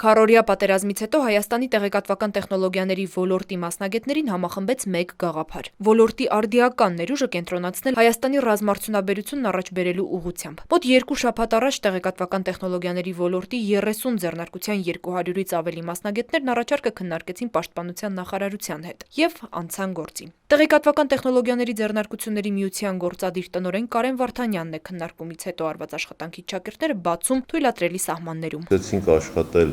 Քառօրյա պատերազմից հետո Հայաստանի տեղեկատվական տեխնոլոգիաների ոլորտի մասնագետներին համախմբեց մեկ գաղափար՝ ոլորտի արդիական ներուժը կենտրոնացնել Հայաստանի ռազմարդյունաբերությունն առաջ բերելու ուղղությամբ։ Մոտ 2 շաբաթ առաջ տեղեկատվական տեխնոլոգիաների ոլորտի 30 ձեռնարկության 200-ից ավելի մասնագետներն առաջարկը քննարկեցին Պաշտպանության նախարարության հետ և անցան գործի։ Տեղեկատվական տեխնոլոգիաների ձեռնարկությունների միության գործադիր տնօրեն Կարեն Վարդանյանն է քննարկումից հետո արված աշխատանքի ճակերտները բացում թույլատրելի սահմաններում։ Սկսեցինք աշխատել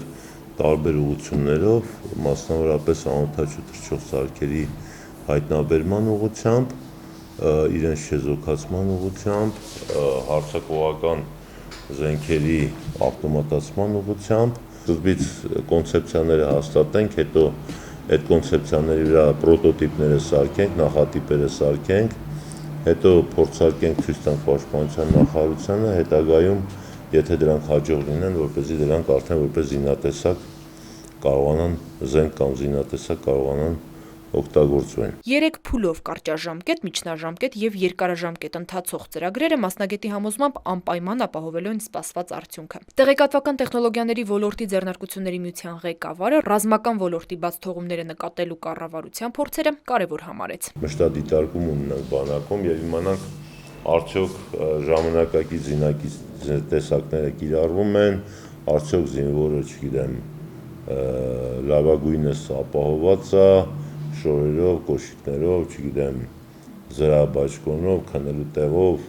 տարբեր ուղղություններով, մասնավորապես անօդաչու թռչող սարքերի հայտնաբերման ուղղությամբ, իրենց չեզոքացման ուղղությամբ, հարձակողական զենքերի ավտոմատացման ուղղությամբ, սկզբից կոնցեպցիաները հաստատենք, հետո այդ կոնցեպցիաների վրա պրոտոտիպները սարքենք, նախատիպերը սարքենք, հետո փորձարկենք ցույց տանք Պաշտպանության նախարարությանը, հետագայում եթե դրանք հաջող լինեն, որպեսզի դրանք արդեն որպես զինատեսակ կարողանան զենք կամ զինատեսակ կարողանան օգտագործվեն։ 3 փուլով կարճաժամկետ, միջնաժամկետ և երկարաժամկետ ընթացող ծրագրերը մասնագետի համոզմամբ անպայման ապահովելու են սպասված արդյունքը։ Տեղեկատվական տեխնոլոգիաների ոլորտի ձեռնարկությունների միության ղեկավարը ռազմական ոլորտի բաց թողումները նկատելու կառավարության փորձերը կարևոր համարեց։ Մշտադիտարկում ունենք բանակում և իմանանք արդյոք ժամանակակից զինատեսակները կիրառվում են, արդյոք զինվորը, չգիտեմ, լավագույնս ապահոված է, շորերով, կոշիկներով, չգիտեմ, զրահաբաճկոնով, քնելու տեղով,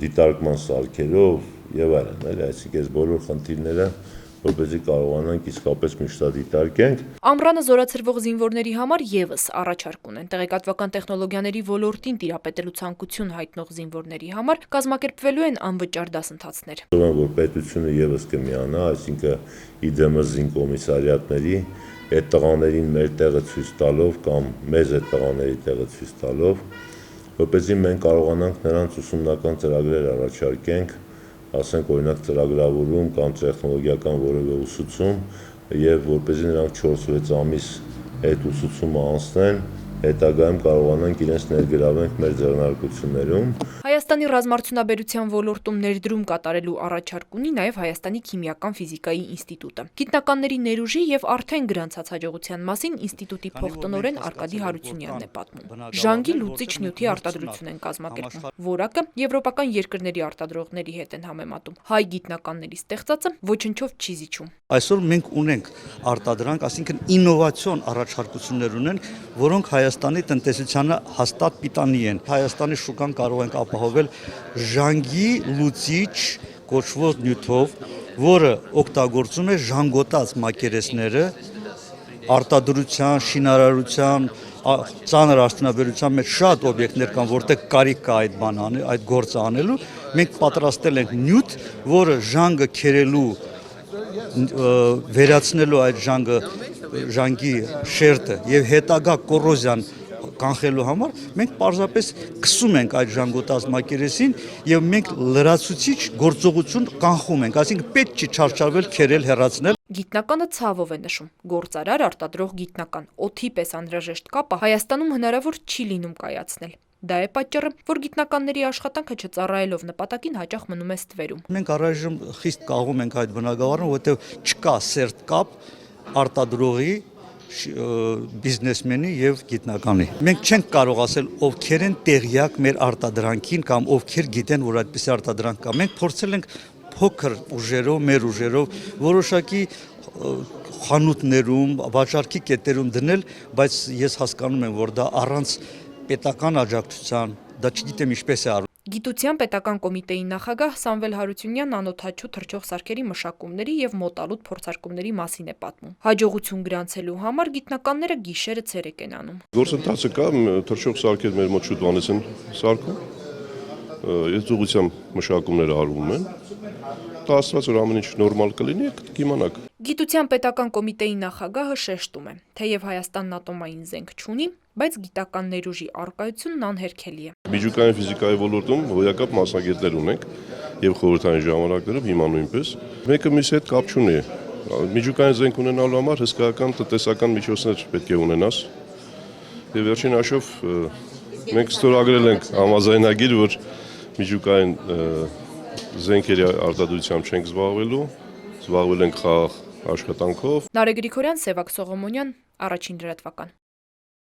դիտարկման սարքերով եւ այլն, էլի, այսինքն այս բոլոր խնդիրները որպեսզի կարողանանք իսկապես մշտադիտարկենք։ Ամռանը զորացրվող զինվորների համար եւս առաջարկ ունեն։ Տեղեկատվական տեխնոլոգիաների ոլորտին տիրապետելու ցանկություն հայտնող զինվորների համար կազմակերպվելու են անվճար դասընթացներ։ Որ պետությունը եւս կմիանա, այսինքն իդեմս զինկոմիսարիատների այդ տղաներին մեր տեղը ցույց տալով կամ մեզ այդ տղաների տեղը ցույց տալով, որպեսզի մենք կարողանանք նրանց ուսումնական ծրագրեր առաջարկենք, ասենք օրինակ ծրագրավորում կամ տեխնոլոգիական որևէ ուսուցում եւ որպեսզի նրանք 4-6 ամիս այդ ուսուցումը անցնեն, հետագայում կարողանանք իրենց ներգրավենք մեր ձեռնարկություններում։ Հայաստանի ռազմարդյունաբերության ոլորտում ներդրում կատարելու առաջարկ ունի նաև Հայաստանի քիմիական ֆիզիկայի ինստիտուտը։ Գիտնականների ներուժի եւ արդեն գրանցած հաջողության մասին ինստիտուտի փոխտնօրեն Արկադի Հարությունյանն է պատմում։ Ժանգի լուծիչ նյութի արտադրություն են կազմակերպում, որակը եվրոպական երկրների արտադրողների հետ են համեմատում։ Հայ գիտնականների ստեղծածը ոչնչով չի զիջում։ Այսօր մենք ունենք արտադրանք, այսինքն ինովացիոն առաջարկություններ ունենք, որոնք Հայաստանի տնտեսությանը հաստատ պիտանի են։ Հայաստանի շուկան կարող ենք ապահովել ժանգի լուծիչ կոչվող նյութով, որը օգտագործում է ժանգոտած մակերեսները արտադրության, շինարարության, ծանր արդյունաբերության մեջ շատ օբյեկտներ կան, որտեղ կարիք կա այդ բանը, այդ գործը անելու։ Մենք պատրաստել ենք նյութ, որը ժանգը քերելու վերացնելու այդ ժանգի շերտը եւ հետագա կոռոզիան կանխելու համար մենք պարզապես քսում ենք այդ ժանգոտած մակերեսին եւ մենք լրացուցիչ գործողություն կանխում ենք, այսինքն պետք չի չարչարվել, քերել, հեռացնել։ Գիտնականը ցավով է նշում, գործարար արտադրող գիտնական օդի պես անհրաժեշտ կապը Հայաստանում հնարավոր չի լինում կայացնել։ Դա է պատճառը, որ գիտնականների աշխատանքը չծառայելով նպատակին հաճախ մնում է ստվերում։ Մենք առայժմ խիստ կաղում ենք այդ բնակավարը, որովհետև չկա սերտ կապ արտադրողի, բիզնեսմենի եւ գիտնականի։ Մենք չենք կարող ասել ովքեր են տեղյակ մեր արտադրանքին կամ ովքեր գիտեն, որ այդպես արտադրանք կա։ Մենք փորձել ենք փոքր ուժերով, մեր ուժերով որոշակի խանութներում, վաճառքի կետերում դնել, բայց ես հասկանում եմ, որ դա առանց պետական աջակցության, դա չգիտեմ ինչպես է արվում։ Գիտության պետական կոմիտեի նախագահ Սամվել Հարությունյանն անօդաչու թռչող սարքերի մշակումների եւ մոտալուտ փորձարկումների մասին է պատմում։ Հաջողություն գրանցելու համար գիտնականները գիշերը ցերեկ են անում։ Գործընթացը կա, թռչող սարքեր մեր մոտ շուտ վանից են սարքում։ Այս ուղղությամբ մշակումները արվում են։ Դա ասված որ ամեն ինչ նորմալ կլինի, կիմանաք։ Գիտության պետական կոմիտեի նախագահը շեշտում է, թեև Հայաստանն ատոմային զենք չունի, բայց գիտական ներուժի առկայությունն անհերքելի է։ Միջուկային ֆիզիկայի ոլորտում հոյակապ մասնագետներ ունենք եւ խորհրդային ժամանակներով հիմա նույնպես։ Մեկը մյուսի հետ կապ չունի։ Միջուկային զենք ունենալու համար հսկայական տնտեսական միջոցներ պետք է ունենաս։ Եվ վերջին հաշվով մենք ստորագրել ենք համաձայնագիր, որ միջուկային զենքերի արտադրությամբ չենք զբաղվելու, զբաղվել ենք խաղաղ աշխատանքով։ Նարեկ Գրիգորյան, Սևակ Սողոմոնյան, Առաջին լրատվական։